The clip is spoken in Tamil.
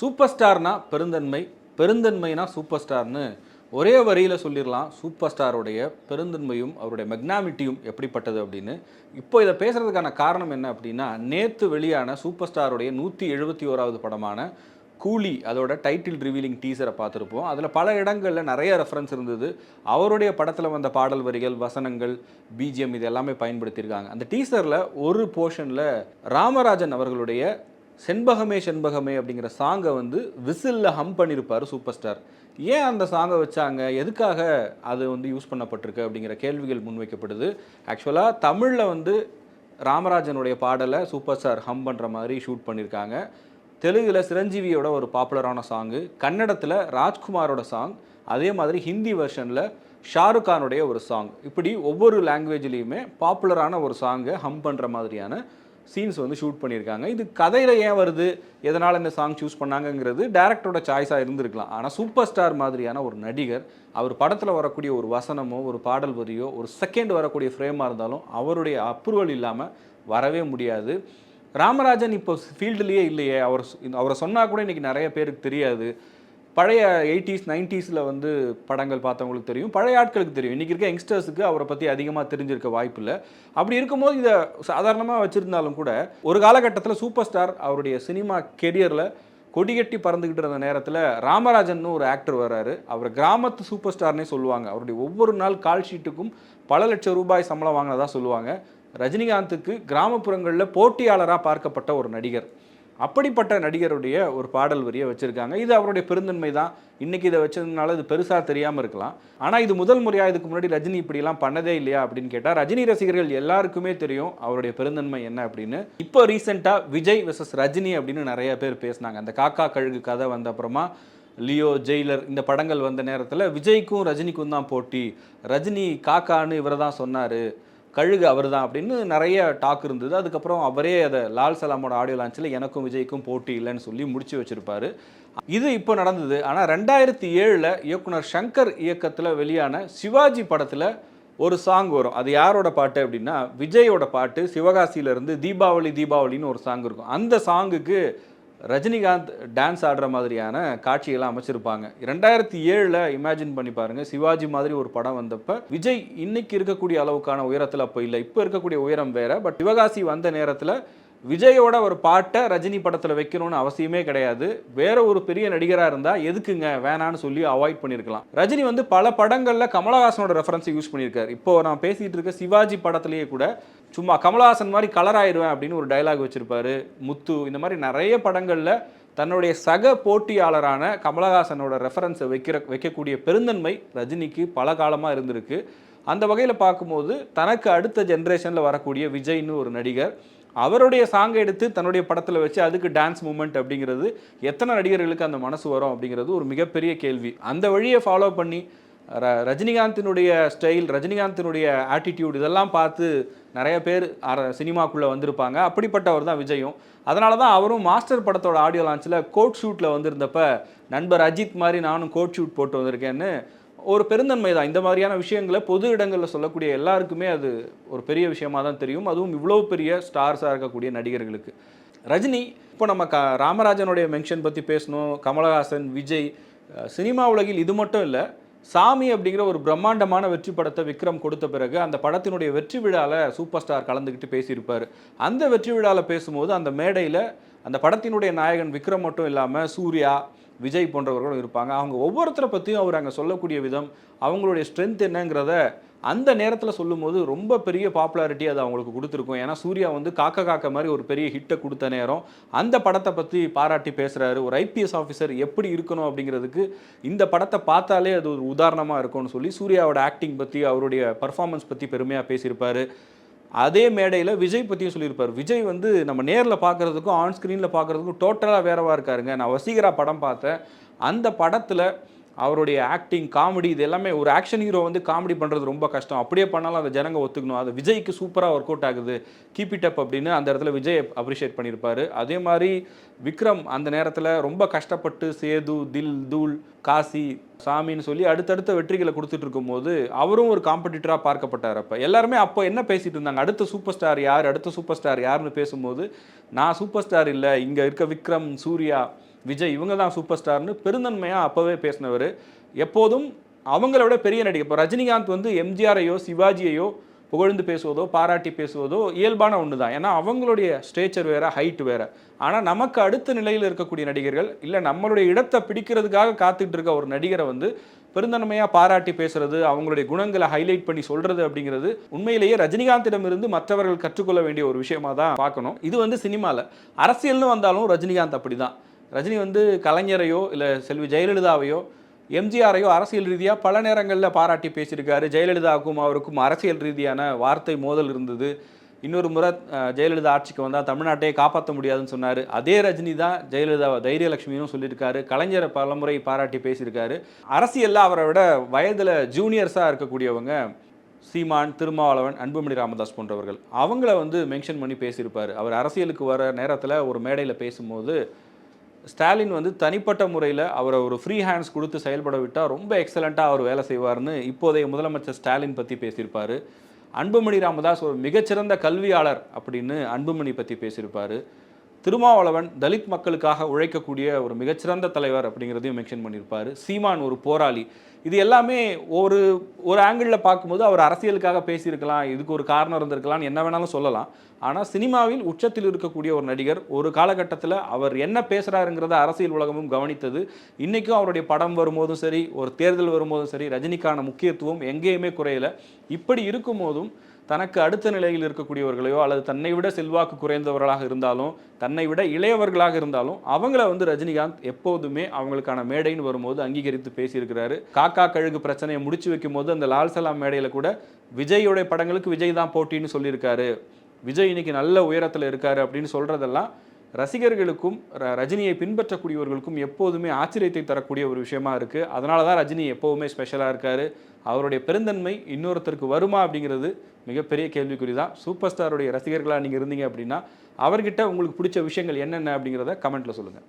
சூப்பர் ஸ்டார்னா பெருந்தன்மை, பெருந்தன்மைனா சூப்பர் ஸ்டார்னு ஒரே வரியில சொல்லிடலாம். சூப்பர் ஸ்டாருடைய பெருந்தன்மையும் அவருடைய மெக்னானிட்டியும் எப்படிப்பட்டது அப்படின்னு. இப்போ இதை பேசுறதுக்கான காரணம் என்ன அப்படின்னா, நேத்து வெளியான சூப்பர் ஸ்டாருடைய 171வது படமான கூலி அதோட டைட்டில் ரிவீலிங் டீசரை பார்த்துருப்போம். அதில் பல இடங்களில் நிறைய ரெஃபரன்ஸ் இருந்தது. அவருடைய படத்தில் வந்த பாடல் வரிகள், வசனங்கள், பிஜிஎம் இது எல்லாமே பயன்படுத்தியிருக்காங்க. அந்த டீசரில் ஒரு போர்ஷனில் ராமராஜன் அவர்களுடைய செண்பகமே செண்பகமே அப்படிங்கிற சாங்கை வந்து விசிலில் ஹம் பண்ணியிருப்பார் சூப்பர் ஸ்டார். ஏன் அந்த சாங்கை வச்சாங்க, எதுக்காக அது வந்து யூஸ் பண்ணப்பட்டிருக்கு அப்படிங்கிற கேள்விகள் முன்வைக்கப்படுது. ஆக்சுவலாக தமிழில் வந்து ராமராஜனுடைய பாடலை சூப்பர் ஸ்டார் ஹம் பண்ணுற மாதிரி ஷூட் பண்ணியிருக்காங்க. தெலுங்கில் சிரஞ்சீவியோட ஒரு பாப்புலரான சாங்கு, கன்னடத்தில் ராஜ்குமாரோட சாங், அதே மாதிரி ஹிந்தி வெர்ஷனில் ஷாருக் கானுடைய ஒரு சாங். இப்படி ஒவ்வொரு லாங்குவேஜ்லேயுமே பாப்புலரான ஒரு சாங்கை ஹம் பண்ணுற மாதிரியான சீன்ஸ் வந்து ஷூட் பண்ணியிருக்காங்க. இது கதையில் ஏன் வருது, எதனால் இந்த சாங் சூஸ் பண்ணாங்கங்கிறது டேரக்டரோட சாய்ஸாக இருந்திருக்கலாம். ஆனால் சூப்பர் ஸ்டார் மாதிரியான ஒரு நடிகர், அவர் படத்தில் வரக்கூடிய ஒரு வசனமோ ஒரு பாடல் வரியோ ஒரு செகண்ட் வரக்கூடிய ஃப்ரேமாக இருந்தாலும் அவருடைய அப்ரூவல் இல்லாமல் வரவே முடியாது. ராமராஜன் இப்போ ஃபீல்டுலேயே இல்லையே, அவரை சொன்னால் கூட இன்றைக்கி நிறைய பேருக்கு தெரியாது. பழைய 80s 90s வந்து படங்கள் பார்த்தவங்களுக்கு தெரியும், பழைய ஆட்களுக்கு தெரியும். இன்றைக்கி இருக்க யங்ஸ்டர்ஸுக்கு அவரை பற்றி அதிகமாக தெரிஞ்சிருக்க வாய்ப்பு இல்லை. அப்படி இருக்கும்போது இதை சாதாரணமாக வச்சுருந்தாலும் கூட ஒரு காலகட்டத்தில் சூப்பர் ஸ்டார் அவருடைய சினிமா கெரியரில் கொடிகட்டி பறந்துக்கிட்டு இருந்த நேரத்தில் ராமராஜன் ஒரு ஆக்டர் வர்றாரு. அவர் கிராமத்து சூப்பர் ஸ்டார்னே சொல்லுவாங்க. அவருடைய ஒவ்வொரு நாள் கால் ஷீட்டுக்கும் பல லட்சம் ரூபாய் சம்பளம் வாங்கினதா சொல்லுவாங்க. ரஜினிகாந்துக்கு கிராமப்புறங்களில் போட்டியாளராக பார்க்கப்பட்ட ஒரு நடிகர். அப்படிப்பட்ட நடிகருடைய ஒரு பாடல் வரியை வச்சுருக்காங்க. இது அவருடைய பெருந்தன்மை தான். இன்றைக்கி இதை வச்சதுனால இது பெருசாக தெரியாமல் இருக்கலாம். ஆனால் இது முதல் முறையாக, இதுக்கு முன்னாடி ரஜினி இப்படிலாம் பண்ணதே இல்லையா அப்படின்னு கேட்டால், ரஜினி ரசிகர்கள் எல்லாருக்குமே தெரியும் அவருடைய பெருந்தன்மை என்ன அப்படின்னு. இப்போ ரீசெண்டாக விஜய் வெர்சஸ் ரஜினி அப்படின்னு நிறைய பேர் பேசினாங்க. அந்த காக்கா கழுகு கதை வந்த அப்புறமா லியோ, ஜெயிலர் இந்த படங்கள் வந்த நேரத்தில் விஜய்க்கும் ரஜினிக்கும் தான் போட்டி, ரஜினி காக்கான்னு இவரை தான் சொன்னார், கழுகு அவர் தான் அப்படின்னு நிறைய டாக் இருந்தது. அதுக்கப்புறம் அவரே அதை லால் சலாமோட ஆடியோ லான்ச்சில் எனக்கும் விஜய்க்கும் போட்டி இல்லைன்னு சொல்லி முடிச்சு வச்சுருப்பார். இது இப்போ நடந்தது. ஆனால் 2007 இயக்குனர் ஷங்கர் இயக்கத்தில் வெளியான சிவாஜி படத்தில் ஒரு சாங் வரும். அது யாரோட பாட்டு அப்படின்னா விஜயோட பாட்டு. சிவகாசியிலேருந்து தீபாவளி தீபாவளின்னு ஒரு சாங் இருக்கும். அந்த சாங்குக்கு ரஜினிகாந்த் டான்ஸ் ஆடுற மாதிரியான காட்சியெல்லாம் அமைச்சிருப்பாங்க. 2007 இமேஜின் பண்ணி பாருங்கள், சிவாஜி மாதிரி ஒரு படம் வந்தப்போ விஜய் இன்னைக்கு இருக்கக்கூடிய அளவுக்கான உயரத்தில் அப்போ இல்லை. இப்போ இருக்கக்கூடிய உயரம் வேற. பட் சிவகாசி வந்த நேரத்தில் விஜயோட ஒரு பாட்டை ரஜினி படத்தில் வைக்கணும்னு அவசியமே கிடையாது. வேற ஒரு பெரிய நடிகராக இருந்தால் எதுக்குங்க வேணான்னு சொல்லி அவாய்ட் பண்ணியிருக்கலாம். ரஜினி வந்து பல படங்களில் கமலஹாசனோட ரெஃபரன்ஸை யூஸ் பண்ணியிருக்காரு. இப்போ நான் பேசிகிட்டு இருக்க சிவாஜி படத்துலேயே கூட சும்மா கமலஹாசன் மாதிரி கலர் ஆயிடுவேன் அப்படின்னு ஒரு டைலாக் வச்சுருப்பாரு. முத்து இந்த மாதிரி நிறைய படங்களில் தன்னுடைய சக போட்டியாளரான கமலஹாசனோட ரெஃபரன்ஸை வைக்கக்கூடிய பெருந்தன்மை ரஜினிக்கு பல காலமாக இருந்திருக்கு. அந்த வகையில் பார்க்கும்போது தனக்கு அடுத்த ஜென்ரேஷனில் வரக்கூடிய விஜய்னு ஒரு நடிகர், அவருடைய சாங்கை எடுத்து தன்னுடைய படத்தில் வச்சு அதுக்கு டான்ஸ் மூமெண்ட் அப்படிங்கிறது எத்தனை நடிகர்களுக்கு அந்த மனசு வரும் அப்படிங்கிறது ஒரு மிகப்பெரிய கேள்வி. அந்த வழியை ஃபாலோ பண்ணி ரஜினிகாந்தினுடைய ஸ்டைல், ரஜினிகாந்தினுடைய ஆட்டிடியூட் இதெல்லாம் பார்த்து நிறைய பேர் சினிமாக்குள்ளே வந்திருப்பாங்க. அப்படிப்பட்டவர் தான் விஜயும். அதனால தான் அவரும் மாஸ்டர் படத்தோட ஆடியோ லான்ச்சில் கோட் ஷூட்டில் வந்திருந்தப்ப நண்பர் அஜித் மாதிரி நானும் கோட் ஷூட் போட்டு வந்திருக்கேன்னு ஒரு பெருந்தன்மை தான். இந்த மாதிரியான விஷயங்களை பொது இடங்களில் சொல்லக்கூடிய எல்லாருக்குமே அது ஒரு பெரிய விஷயமாக தான் தெரியும். அதுவும் இவ்வளோ பெரிய ஸ்டார்ஸாக இருக்கக்கூடிய நடிகர்களுக்கு. ரஜினி இப்போ நம்ம ராமராஜனுடைய மென்ஷன் பற்றி பேசணும், கமலஹாசன், விஜய், சினிமா உலகில் இது மட்டும் இல்லை, சாமி அப்படிங்கிற ஒரு பிரம்மாண்டமான வெற்றி படத்தை விக்ரம் கொடுத்த பிறகு அந்த படத்தினுடைய வெற்றி விழாவில் சூப்பர் ஸ்டார் கலந்துக்கிட்டு பேசியிருப்பார். அந்த வெற்றி விழாவில் பேசும்போது அந்த மேடையில் அந்த படத்தினுடைய நாயகன் விக்ரம் மட்டும் இல்லாமல் சூர்யா, விஜய் போன்றவர்களும் இருப்பாங்க. அவங்க ஒவ்வொருத்தரை பற்றியும் அவர் அங்கே சொல்லக்கூடிய விதம், அவங்களுடைய ஸ்ட்ரென்த் என்னங்கிறத அந்த நேரத்தில் சொல்லும்போது ரொம்ப பெரிய பாப்புலாரிட்டி அது அவங்களுக்கு கொடுத்துருக்கும். ஏன்னா சூர்யா வந்து காக்க காக்க மாதிரி ஒரு பெரிய ஹிட்டை கொடுத்த நேரம் அந்த படத்தை பற்றி பாராட்டி பேசுகிறாரு. ஒரு ஐபிஎஸ் ஆஃபீஸர் எப்படி இருக்கணும் அப்படிங்கிறதுக்கு இந்த படத்தை பார்த்தாலே அது ஒரு உதாரணமாக இருக்கும்னு சொல்லி சூர்யாவோட ஆக்டிங் பற்றி, அவருடைய பர்ஃபார்மன்ஸ் பற்றி பெருமையாக பேசியிருப்பார். அதே மேடையில் விஜய் பற்றியும் சொல்லியிருப்பார். விஜய் வந்து நம்ம நேரில் பார்க்குறதுக்கும் ஆன் ஸ்க்ரீனில் பார்க்குறதுக்கும் டோட்டலாக வேறவா இருக்காருங்க. நான் வசீகரா படம் பார்த்தேன். அந்த படத்தில் அவருடைய ஆக்டிங், காமெடி இது எல்லாமே, ஒரு ஆக்ஷன் ஹீரோ வந்து காமெடி பண்ணுறது ரொம்ப கஷ்டம். அப்படியே பண்ணாலும் அதை ஜனங்க ஒத்துக்கணும். அது விஜய்க்கு சூப்பராக ஒர்க் அவுட் ஆகுது, கீப் இட் அப் அப்படின்னு அந்த இடத்துல விஜய் அப்ரிஷியேட் பண்ணியிருப்பார். அதே மாதிரி விக்ரம் அந்த நேரத்தில் ரொம்ப கஷ்டப்பட்டு சேது, தில், தூள், காசி, சாமின்னு சொல்லி அடுத்தடுத்த வெற்றிகளை கொடுத்துட்டு இருக்கும்போது அவரும் ஒரு காம்படிட்டராக பார்க்கப்பட்டார். அப்போ எல்லாருமே அப்போ என்ன பேசிகிட்டு இருந்தாங்க, அடுத்த சூப்பர் ஸ்டார் யார், அடுத்த சூப்பர் ஸ்டார் யாருன்னு பேசும்போது நான் சூப்பர் ஸ்டார் இல்லை, இங்கே இருக்க விக்ரம், சூர்யா, விஜய் இவங்க தான் சூப்பர் ஸ்டார்னு பெருந்தன்மையாக அப்போவே பேசினவர். எப்போதும் அவங்கள விட பெரிய நடிகர். இப்போ ரஜினிகாந்த் வந்து எம்ஜிஆரையோ சிவாஜியையோ புகழ்ந்து பேசுவதோ பாராட்டி பேசுவதோ இயல்பான ஒன்று தான். ஏன்னா அவங்களுடைய ஸ்டேச்சர் வேற, ஹைட் வேற. ஆனால் நமக்கு அடுத்த நிலையில் இருக்கக்கூடிய நடிகர்கள் இல்லை நம்மளுடைய இடத்தை பிடிக்கிறதுக்காக காத்துட்டு இருக்க ஒரு நடிகரை வந்து பெருந்தன்மையாக பாராட்டி பேசுறது, அவங்களுடைய குணங்களை ஹைலைட் பண்ணி சொல்றது அப்படிங்கிறது உண்மையிலேயே ரஜினிகாந்திடமிருந்து மற்றவர்கள் கற்றுக்கொள்ள வேண்டிய ஒரு விஷயமா தான் பார்க்கணும். இது வந்து சினிமாவில். அரசியல்னு வந்தாலும் ரஜினிகாந்த் அப்படி தான். ரஜினி வந்து கலைஞரையோ இல்லை செல்வி ஜெயலலிதாவையோ எம்ஜிஆரையோ அரசியல் ரீதியாக பல நேரங்களில் பாராட்டி பேசியிருக்காரு. ஜெயலலிதாவுக்கும் அவருக்கும் அரசியல் ரீதியான வார்த்தை மோதல் இருந்தது. இன்னொரு முறை ஜெயலலிதா ஆட்சிக்கு வந்தால் தமிழ்நாட்டையே காப்பாற்ற முடியாதுன்னு சொன்னார். அதே ரஜினி தான் ஜெயலலிதாவை தைரியலட்சுமியும் சொல்லியிருக்காரு. கலைஞரை பலமுறை பாராட்டி பேசியிருக்காரு. அரசியலில் அவரை விட வயதில் ஜூனியர்ஸாக இருக்கக்கூடியவங்க சீமான், திருமாவளவன், அன்புமணி ராமதாஸ் போன்றவர்கள் அவங்கள வந்து மென்ஷன் பண்ணி பேசியிருப்பார். அவர் அரசியலுக்கு வர நேரத்தில் ஒரு மேடையில் பேசும்போது ஸ்டாலின் வந்து தனிப்பட்ட முறையில் அவரை ஒரு ஃப்ரீ ஹேண்ட்ஸ் கொடுத்து செயல்பட விட்டால் ரொம்ப எக்ஸலண்ட்டாக அவர் வேலை செய்வார்னு இப்போதைய முதலமைச்சர் ஸ்டாலின் பற்றி பேசியிருப்பார். அன்புமணி ராமதாஸ் ஒரு மிகச்சிறந்த கல்வியாளர் அப்படின்னு அன்புமணி பற்றி பேசியிருப்பார். திருமாவளவன் தலித் மக்களுக்காக உழைக்கக்கூடிய ஒரு மிகச்சிறந்த தலைவர் அப்படிங்கிறதையும் மென்ஷன் பண்ணியிருப்பார். சீமான் ஒரு போராளி. இது எல்லாமே ஒரு ஒரு ஆங்கிளில் பார்க்கும்போது அவர் அரசியலுக்காக பேசியிருக்கலாம், இதுக்கு ஒரு காரணம் இருந்திருக்கலாம்னு என்ன வேணாலும் சொல்லலாம். ஆனால் சினிமாவில் உச்சத்தில் இருக்கக்கூடிய ஒரு நடிகர் ஒரு காலகட்டத்தில் அவர் என்ன பேசுகிறாருங்கிறத அரசியல் உலகமும் கவனித்தது. இன்றைக்கும் அவருடைய படம் வரும்போதும் சரி, ஒரு தேர்தல் வரும்போதும் சரி, ரஜினிக்கான முக்கியத்துவம் எங்கேயுமே குறையலை. இப்படி இருக்கும்போதும் தனக்கு அடுத்த நிலையில் இருக்கக்கூடியவர்களையோ அல்லது தன்னை விட செல்வாக்கு குறைந்தவர்களாக இருந்தாலும் தன்னை விட இளையவர்களாக இருந்தாலும் அவங்கள வந்து ரஜினிகாந்த் எப்போதுமே அவங்களுக்கான மேடைன்னு வரும்போது அங்கீகரித்து பேசியிருக்கிறாரு. காக்கா கழுகு பிரச்சனையை முடிச்சு வைக்கும் போது அந்த லால் சலாம் மேடையில் கூட விஜயோடைய படங்களுக்கு விஜய் தான் போட்டின்னு சொல்லியிருக்காரு. விஜய் இன்னைக்கு நல்ல உயரத்தில் இருக்காரு அப்படின்னு சொல்றதெல்லாம் ரசிகர்களுக்கும் ரஜினியை பின்பற்றக்கூடியவர்களுக்கும் எப்போதுமே ஆச்சரியத்தை தரக்கூடிய ஒரு விஷயமா இருக்குது. அதனால தான் ரஜினி எப்போவுமே ஸ்பெஷலாக இருக்கார். அவருடைய பெருந்தன்மை இன்னொருத்தருக்கு வருமா அப்படிங்கிறது மிகப்பெரிய கேள்விக்குறி தான். சூப்பர் ஸ்டாருடைய ரசிகர்களாக நீங்கள் இருந்தீங்க அப்படின்னா அவர்கிட்ட உங்களுக்கு பிடிச்ச விஷயங்கள் என்னென்ன அப்படிங்கிறத கமெண்ட்டில் சொல்லுங்கள்.